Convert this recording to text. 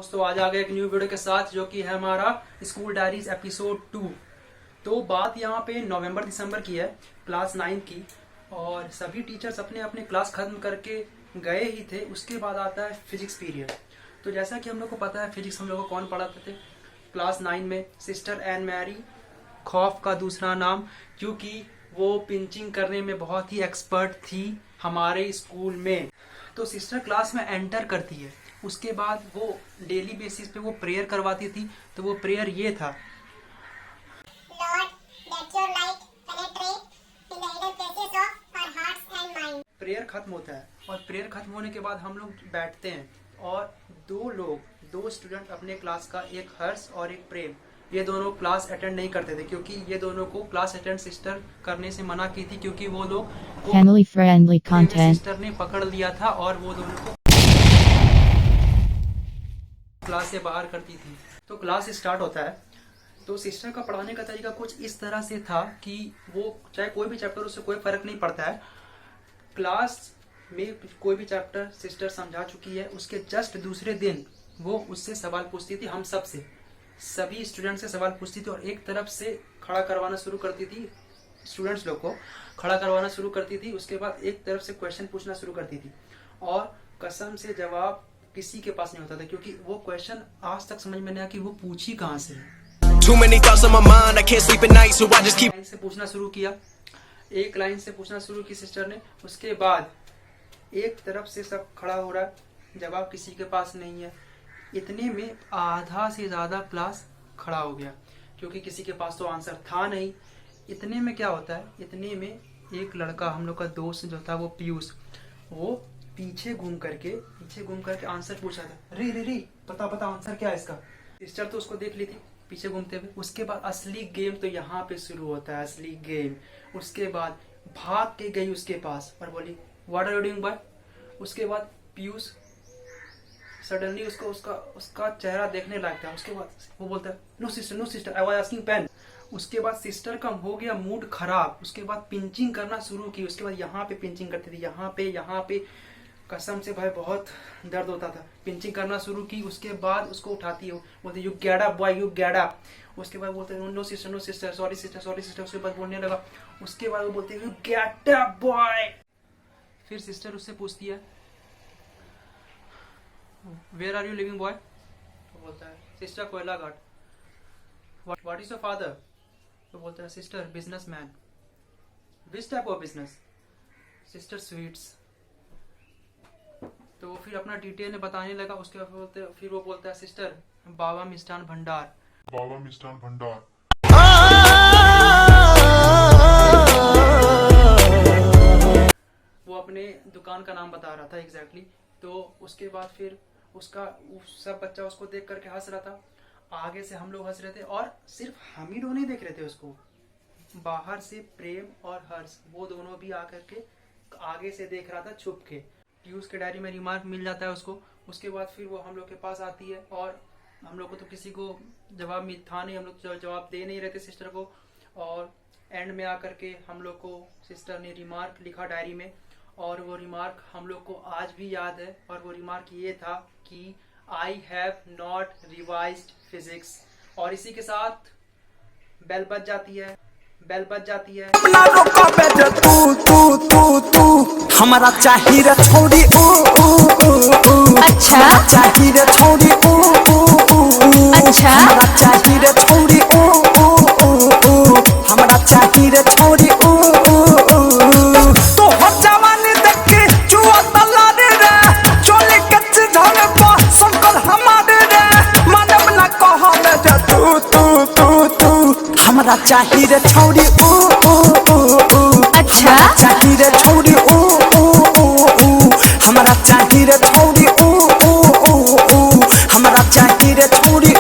दोस्तों आज आ गए एक न्यू वीडियो के साथ जो कि है हमारा स्कूल डायरीज एपिसोड 2। तो बात यहाँ पे नवंबर दिसंबर की है, क्लास 9 की, और सभी टीचर्स अपने अपने क्लास खत्म करके गए ही थे। उसके बाद आता है फिजिक्स पीरियड। तो जैसा कि हम लोग को पता है फिजिक्स हम लोग को कौन पढ़ाते थे क्लास 9 में, सिस्टर एन मैरी, खौफ का दूसरा नाम, क्योंकि वो पिंचिंग करने में बहुत ही एक्सपर्ट थी हमारे स्कूल में। तो सिस्टर क्लास में एंटर करती है, उसके बाद वो डेली बेसिस पे वो प्रेयर करवाती थी। तो वो प्रेयर ये था, प्रेयर खत्म होता है और प्रेयर खत्म होने के बाद हम लोग बैठते हैं और दो स्टूडेंट अपने क्लास का, एक हर्ष और एक प्रेम, ये दोनों क्लास अटेंड नहीं करते थे क्योंकि ये दोनों को क्लास अटेंड सिस्टर करने से मना की थी, क्योंकि वो लोग Family friendly content. सिस्टर ने पकड़ लिया था और वो दोनों को क्लास से बाहर करती थी। तो क्लास स्टार्ट होता है। तो सिस्टर का पढ़ाने का तरीका कुछ इस तरह से था कि वो चाहे कोई भी चैप्टर, उससे कोई फर्क नहीं पड़ता है, क्लास में कोई भी चैप्टर सिस्टर समझा चुकी है, उसके जस्ट दूसरे दिन वो उससे सवाल पूछती थी। हम सब से, सभी स्टूडेंट से सवाल पूछती थी और एक तरफ से खड़ा करवाना शुरू करती थी, स्टूडेंट्स लोग को खड़ा करवाना शुरू करती थी। उसके बाद एक तरफ से क्वेश्चन पूछना शुरू करती थी और कसम से जवाब किसी के पास नहीं होता था, क्योंकि वो क्वेश्चन आज तक समझ में नहीं आया कि वो पूछी कहाँ से है। लाइन से पूछना शुरू किया, एक लाइन से पूछना शुरू की सिस्टर ने। उसके बाद एक तरफ से सब खड़ा हो रहा है, जवाब किसी के पास नहीं है। इतने में आधा से ज्यादा क्लास खड़ा हो गया क्योंकि किसी के पास तो आंसर था नहीं। इतने में क्या होता है, इतने में एक लड़का, हम लोग का दोस्त जो था वो पीयूष, वो पीछे घूम करके आंसर पूछा था। रे पता आंसर क्या है इसका। सिस्टर तो उसको देख ली थी पीछे घूमते हुए। उसके बाद असली गेम तो यहाँ पे शुरू होता है, असली गेम। उसके बाद भाग के गई उसके पास और बोली what are you doing boy. उसके बाद पीयूष सडनली उसका चेहरा देखने लायक था। उसके बाद वो बोलता है no sister I was asking pen. उसके बाद सिस्टर का हो गया मूड खराब। उसके बाद पिंचिंग करना शुरू की। उसके बाद यहाँ पे पिंचिंग करती थी, यहाँ पे कसम से भाई बहुत दर्द होता था। पिंचिंग करना शुरू की। उसके बाद उसको उठाती है, बोलते you get up boy, you get up. उसके बाद बोलते नो सिस्टर सॉरी सिस्टर। उसके बाद बोलने लगा। उसके बाद वो बोलते यू गेट अप बॉय। फिर सिस्टर उससे पूछती है where are you living boy. तो बोलता है sister Koyla Ghat. What is your father. तो बोलता है sister business man. Which type of business. Sister sweets. तो फिर अपना डिटेल में बताने लगा। उसके बाद फिर वो बोलता है सिस्टर बाबा मिष्ठान भंडार। वो अपने दुकान का नाम बता रहा था एग्जैक्टली। तो उसके बाद फिर उसका सब बच्चा उसको देख करके हंस रहा था, आगे से हम लोग हंस रहे थे और सिर्फ हम ही दोनों नहीं देख रहे थे उसको, बाहर से प्रेम और हर्ष वो दोनों भी आकर के आगे से देख रहा था छुप के। पीयूष के डायरी में रिमार्क मिल जाता है उसको। उसके बाद फिर वो हम लोग के पास आती है और हम लोग को तो किसी को जवाब था नहीं, हम लोग जवाब दे नहीं रहे थे सिस्टर को। और एंड में आकर के हम लोग को सिस्टर ने रिमार्क लिखा डायरी में, और वो रिमार्क हम लोग को आज भी याद है। और वो रिमार्क ये था कि I have not revised physics. और इसी के साथ बेल बज जाती है। हमारा चाहिए रे छोड़ी अच्छा चाहिए रे छोड़ी अच्छा हमारा चाहिए रे छोड़ी हमारा चाहिए रे छोड़ी तो हर जवानी देख के जुआ तला रे चोली कच्च झाड़े पा संकल हमारे रे मानव ना कहा ले जा तू हमारा चाहिए रे छोड़ी अच्छा चाहिए रे छोड़ी हमारा चाहिए रे छोड़ी हमारा चाहिए रे छोड़ी